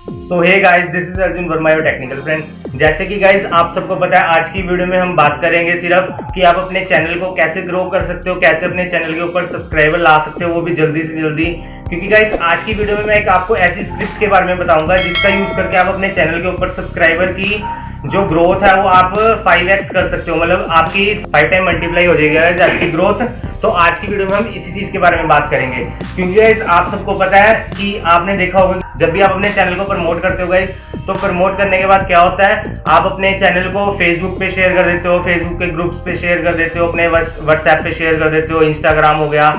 So hey guys, this is Arjun Varma your technical friend. जैसे कि guys आप सबको पता है, आज की वीडियो में हम बात करेंगे सिर्फ कि आप अपने चैनल को कैसे ग्रो कर सकते हो, कैसे अपने चैनल के ऊपर सब्सक्राइबर ला सकते हो, वो भी जल्दी से जल्दी। क्योंकि गाइस आज की वीडियो में मैं एक आपको ऐसी स्क्रिप्ट के बारे में बताऊंगा जिसका यूज करके आप अपने चैनल के ऊपर सब्सक्राइबर की जो ग्रोथ है वो आप 5x कर सकते हो, मतलब आपकी 5 टाइम मल्टीप्लाई हो जाएगी गाइस आपकी ग्रोथ। तो आज की वीडियो में हम इसी चीज के बारे में बात करेंगे, क्योंकि गाइस आप सबको पता है कि आपने देखा होगा जब भी आप अपने चैनल को प्रमोट करते हो गाइस, तो प्रमोट करने के बाद क्या होता है, आप अपने चैनल को फेसबुक पे शेयर कर देते हो, फेसबुक के ग्रुप्स पे शेयर कर देते हो, अपने व्हाट्सएप पे शेयर कर देते हो, इंस्टाग्राम हो गया,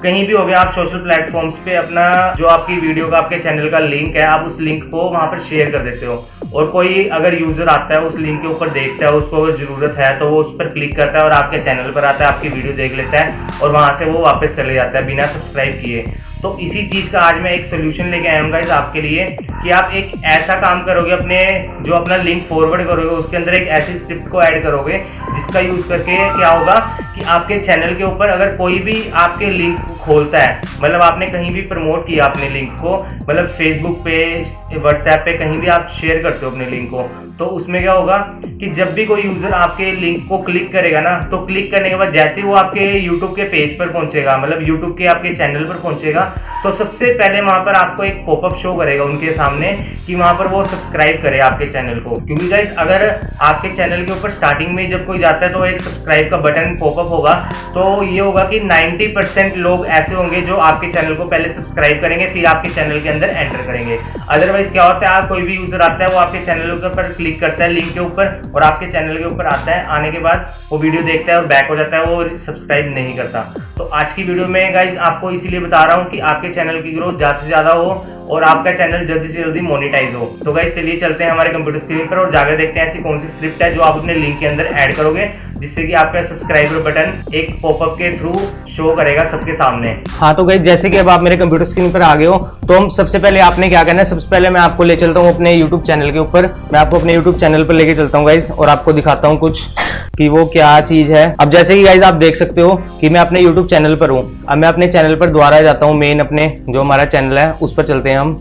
कहीं भी हो गया, आप सोशल प्लेटफॉर्म्स पे अपना जो आपकी वीडियो का आपके चैनल का लिंक है, आप उस लिंक को वहां पर शेयर कर देते हो। और कोई अगर यूजर आता है उस लिंक के ऊपर देखता है, उसको अगर जरूरत है तो वो उस पर क्लिक करता है और आपके चैनल पर आता है, आपकी वीडियो देख लेता है और वहां से वो वापस चले जाता है बिना सब्सक्राइब किए। तो इसी चीज का आज मैं एक सोल्यूशन लेके आया हूँ गाइस आपके लिए कि आप एक ऐसा काम करोगे, अपने जो अपना लिंक फॉरवर्ड करोगे उसके अंदर एक ऐसी स्क्रिप्ट को ऐड करोगे जिसका यूज करके क्या होगा कि आपके चैनल के ऊपर अगर कोई भी आपके लिंक खोलता है, मतलब आपने कहीं भी प्रमोट किया अपने लिंक को, मतलब फेसबुक पे, व्हाट्सएप पे, कहीं भी आप शेयर करते हो अपने लिंक को, तो उसमें क्या होगा कि जब भी कोई यूजर आपके लिंक को क्लिक करेगा ना, तो क्लिक करने के बाद जैसे वो आपके यूट्यूब के पेज पर पहुंचेगा, मतलब यूट्यूब के आपके चैनल पर पहुंचेगा, तो सबसे पहले वहां पर आपको एक पॉपअप शो करेगा उनके सामने कि वहां पर वो सब्सक्राइब करे आपके चैनल को। क्योंकि गाइस अगर आपके चैनल के ऊपर स्टार्टिंग में जब कोई जाता है तो एक सब्सक्राइब का बटन पॉपअप होगा, तो ये होगा कि 90% लोग ऐसे होंगे जो आपके चैनल को पहले सब्सक्राइब करेंगे, फिर आपके चैनल के अंदर एंटर करेंगे। अदरवाइज क्या होता है, आप कोई भी यूजर आता है वो आपके चैनल के ऊपर क्लिक करता है लिंक के ऊपर और आपके चैनल के ऊपर आता है, आने के बाद वो वीडियो देखता है और बैक हो जाता है, वो सब्सक्राइब नहीं करता। तो आज की वीडियो में गाइस आपको इसीलिए बता रहा हूँ कि आपके चैनल की ग्रोथ ज्यादा से ज्यादा हो और आपका चैनल जल्दी से जल्दी मोनेटाइज हो। तो गाइस चलिए चलते हैं हमारे कंप्यूटर स्क्रीन पर और जाकर देखते हैं ऐसी कौन सी स्क्रिप्ट है जो आप अपने लिंक के अंदर ऐड करोगे जिससे कि आपका सब्सक्राइबर बटन एक पॉपअप के थ्रू शो करेगा सबके सामने। हाँ तो गाइस जैसे कि अब आप मेरे कंप्यूटर स्क्रीन पर आ गए हो, तो हम सबसे पहले आपने क्या करना है, सबसे पहले मैं आपको ले चलता हूँ अपने YouTube चैनल के ऊपर। मैं आपको अपने YouTube चैनल पर लेके चलता हूँ गाइस और आपको दिखाता हूँ कुछ कि वो क्या चीज है। अब जैसे कि गाइस आप देख सकते हो कि मैं अपने YouTube चैनल पर हूँ। अब मैं अपने चैनल पर दोबारा जाता हूँ, मेन अपने जो हमारा चैनल है उस पर चलते हैं हम।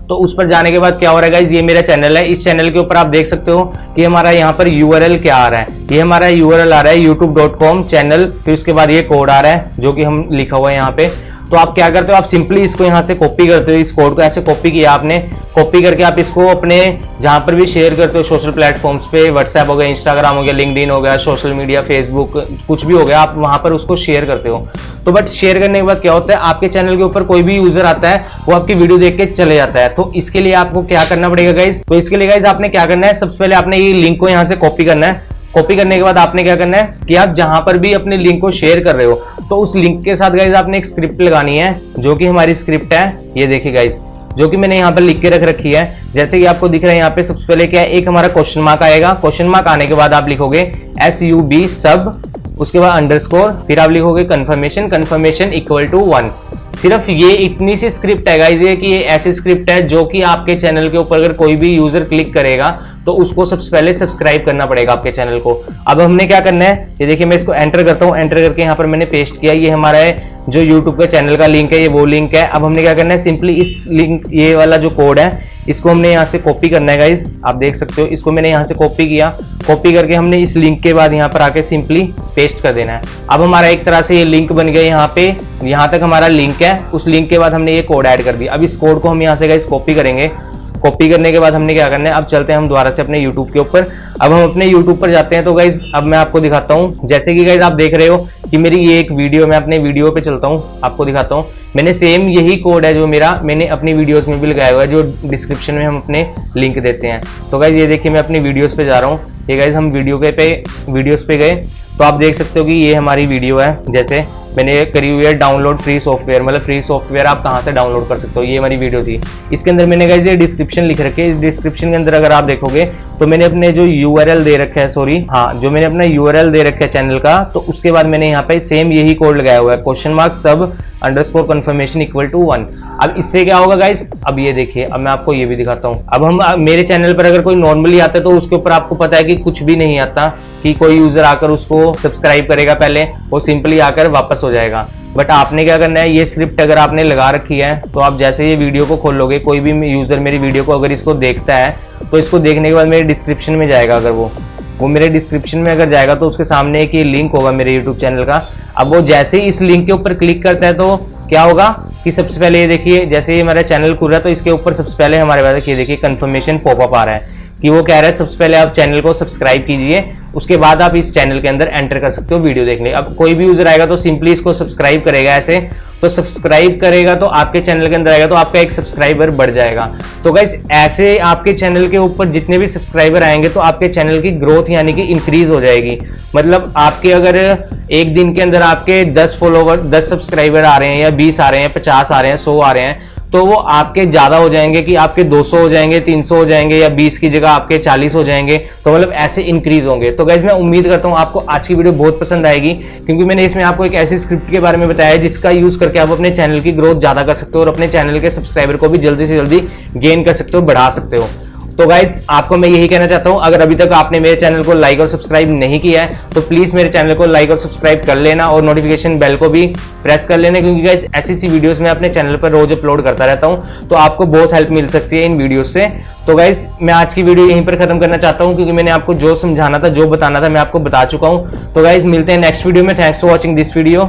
तो उस पर जाने के बाद क्या हो रहा है गाइस, ये मेरा चैनल है। इस चैनल के ऊपर आप देख सकते हो कि हमारा यहाँ पर URL क्या आ रहा है। ये हमारा URL आ रहा है youtube.com चैनल, फिर उसके बाद ये कोड आ रहा है जो कि हम लिखा हुआ है यहाँ पे। तो आप क्या करते हो, आप सिंपली इसको यहाँ से कॉपी करते हो, इस कोड को ऐसे कॉपी किया आपने, कॉपी करके आप इसको अपने जहाँ पर भी शेयर करते हो सोशल प्लेटफॉर्म्स पे, व्हाट्सएप हो गया, इंस्टाग्राम हो गया, लिंक्डइन हो गया, सोशल मीडिया, फेसबुक, कुछ भी हो गया, आप वहाँ पर उसको शेयर करते हो। तो बट शेयर करने के बाद क्या होता है, आपके चैनल के ऊपर कोई भी यूजर आता है वो आपकी वीडियो देख के चले जाता है। तो इसके लिए आपको क्या करना पड़ेगा गाइज, तो इसके लिए गाइज आपने क्या करना है, सबसे पहले आपने ये लिंक को यहाँ से कॉपी करना है। कॉपी करने के बाद आपने क्या करना है कि आप जहां पर भी अपने लिंक को शेयर कर रहे हो, तो उस लिंक के साथ गाइज आपने एक स्क्रिप्ट लगानी है, जो कि हमारी स्क्रिप्ट है, ये देखिए गाइज, जो कि मैंने यहाँ पर लिख के रख रखी है। जैसे कि आपको दिख रहा है यहाँ पे, सबसे पहले क्या है, एक हमारा क्वेश्चन मार्क आएगा। क्वेश्चन मार्क आने के बाद आप लिखोगे SUB सब, उसके बाद अंडरस्कोर, फिर आप लिखोगे कंफर्मेशन, कंफर्मेशन इक्वल टू 1। सिर्फ ये इतनी सी स्क्रिप्ट है गाइज, ये कि ये ऐसी स्क्रिप्ट है जो कि आपके चैनल के ऊपर अगर कोई भी यूजर क्लिक करेगा तो उसको सबसे पहले सब्सक्राइब करना पड़ेगा आपके चैनल को। अब हमने क्या करना है, ये देखिए मैं इसको एंटर करता हूँ, एंटर करके यहाँ पर मैंने पेस्ट किया, ये हमारा है जो YouTube के चैनल का लिंक है, ये वो लिंक है। अब हमने क्या करना है, सिंपली इस लिंक, ये वाला जो कोड है इसको हमने यहाँ से कॉपी करना है गाइज, आप देख सकते हो, इसको मैंने यहाँ से कॉपी किया, कॉपी करके हमने इस लिंक के बाद यहाँ पर आके सिंपली पेस्ट कर देना है। अब हमारा एक तरह से ये लिंक बन गया, यहाँ पे यहाँ तक हमारा लिंक है। उस लिंक के बाद हमने ये कोड ऐड कर दिया। अब इस कोड को हम यहाँ से गाइज कॉपी करेंगे। कॉपी करने के बाद हमने क्या करना है, अब चलते हैं हम दोबारा से अपने YouTube के ऊपर। अब हम अपने YouTube पर जाते हैं। तो गाइज अब मैं आपको दिखाता हूँ, जैसे कि गाइज आप देख रहे हो कि मेरी ये एक वीडियो, मैं अपने वीडियो पे चलता हूँ, आपको दिखाता हूँ। मैंने सेम यही कोड है जो मेरा, मैंने अपनी वीडियोस में भी लगाया हुआ है, जो डिस्क्रिप्शन में हम अपने लिंक देते हैं। तो गाइज ये देखिए मैं अपनी वीडियोस पे जा रहा हूँ। ये गाइज हम वीडियोस पे गए तो आप देख सकते हो कि ये हमारी वीडियो है। जैसे मैंने करी हुई है डाउनलोड फ्री सॉफ्टवेयर, मतलब फ्री सॉफ्टवेयर आप कहाँ से डाउनलोड कर सकते हो, ये हमारी वीडियो थी। इसके अंदर मैंने गाइस ये डिस्क्रिप्शन लिख रखे हैं। इस डिस्क्रिप्शन के अंदर अगर आप देखोगे तो मैंने अपने जो URL दे रखा है, सॉरी हाँ, जो मैंने अपना URL दे रखा है चैनल का, तो उसके बाद मैंने यहाँ पे सेम यही कोड लगाया हुआ है, क्वेश्चन मार्क सब अंडरस्कोर कंफर्मेशन इक्वल टू 1। अब इससे क्या होगा गाइस, अब ये देखिए, अब मैं आपको ये भी दिखाता हूँ। अब हम मेरे चैनल पर अगर कोई नॉर्मली आता है तो उसके ऊपर आपको पता है कि कुछ भी नहीं आता, कि कोई यूजर आकर उसको सब्सक्राइब करेगा, पहले वो सिंपली आकर वापस हो जाएगा। बट आपने क्या करना है, ये स्क्रिप्ट अगर आपने लगा रखी है तो आप जैसे ये वीडियो को खोलोगे, कोई भी यूजर मेरी वीडियो को अगर इसको देखता है तो इसको देखने के बाद मेरे डिस्क्रिप्शन में जाएगा, अगर वो मेरे डिस्क्रिप्शन में अगर जाएगा तो उसके सामने एक ये लिंक होगा मेरे यूट्यूब चैनल का। अब वो जैसे ही इस लिंक के ऊपर क्लिक करता है तो क्या होगा कि सबसे पहले ये देखिए, जैसे ही हमारा चैनल खुल रहा है तो इसके ऊपर सबसे पहले हमारे पास ये देखिए कंफर्मेशन पॉपअप आ रहा है कि वो कह रहा है सबसे पहले आप चैनल को सब्सक्राइब कीजिए, उसके बाद आप इस चैनल के अंदर एंटर कर सकते हो वीडियो देखने। अब कोई भी यूजर आएगा तो सिंपली इसको सब्सक्राइब करेगा, ऐसे तो सब्सक्राइब करेगा तो आपके चैनल के अंदर आएगा तो आपका एक सब्सक्राइबर बढ़ जाएगा। तो गाइस ऐसे आपके चैनल के ऊपर जितने भी सब्सक्राइबर आएंगे तो आपके चैनल की ग्रोथ यानी कि इंक्रीज हो जाएगी। मतलब आपके अगर एक दिन के अंदर आपके 10 फॉलोवर 10 सब्सक्राइबर आ रहे हैं या 20 आ रहे हैं, 50 आ रहे हैं, 100 आ रहे हैं, तो वो आपके ज्यादा हो जाएंगे कि आपके 200 हो जाएंगे, 300 हो जाएंगे, या 20 की जगह आपके 40 हो जाएंगे। तो मतलब ऐसे इंक्रीज होंगे। तो गाइस मैं उम्मीद करता हूँ आपको आज की वीडियो बहुत पसंद आएगी, क्योंकि मैंने इसमें आपको एक ऐसी स्क्रिप्ट के बारे में बताया है जिसका यूज करके आप अपने चैनल की ग्रोथ ज्यादा कर सकते हो और अपने चैनल के सब्सक्राइबर को भी जल्दी से जल्दी गेन कर सकते हो, बढ़ा सकते हो। तो गाइस आपको मैं यही कहना चाहता हूं, अगर अभी तक आपने मेरे चैनल को लाइक और सब्सक्राइब नहीं किया है तो प्लीज मेरे चैनल को लाइक और सब्सक्राइब कर लेना और नोटिफिकेशन बेल को भी प्रेस कर लेना, क्योंकि गाइस ऐसी सी वीडियोस मैं अपने चैनल पर रोज अपलोड करता रहता हूं, तो आपको बहुत हेल्प मिल सकती है इन वीडियोस से। तो गाइस मैं आज की वीडियो यहीं पर खत्म करना चाहता हूं, क्योंकि मैंने आपको जो समझाना था, जो बताना था, मैं आपको बता चुका हूं। तो गाइस मिलते हैं नेक्स्ट वीडियो में। Thanks for watching this video.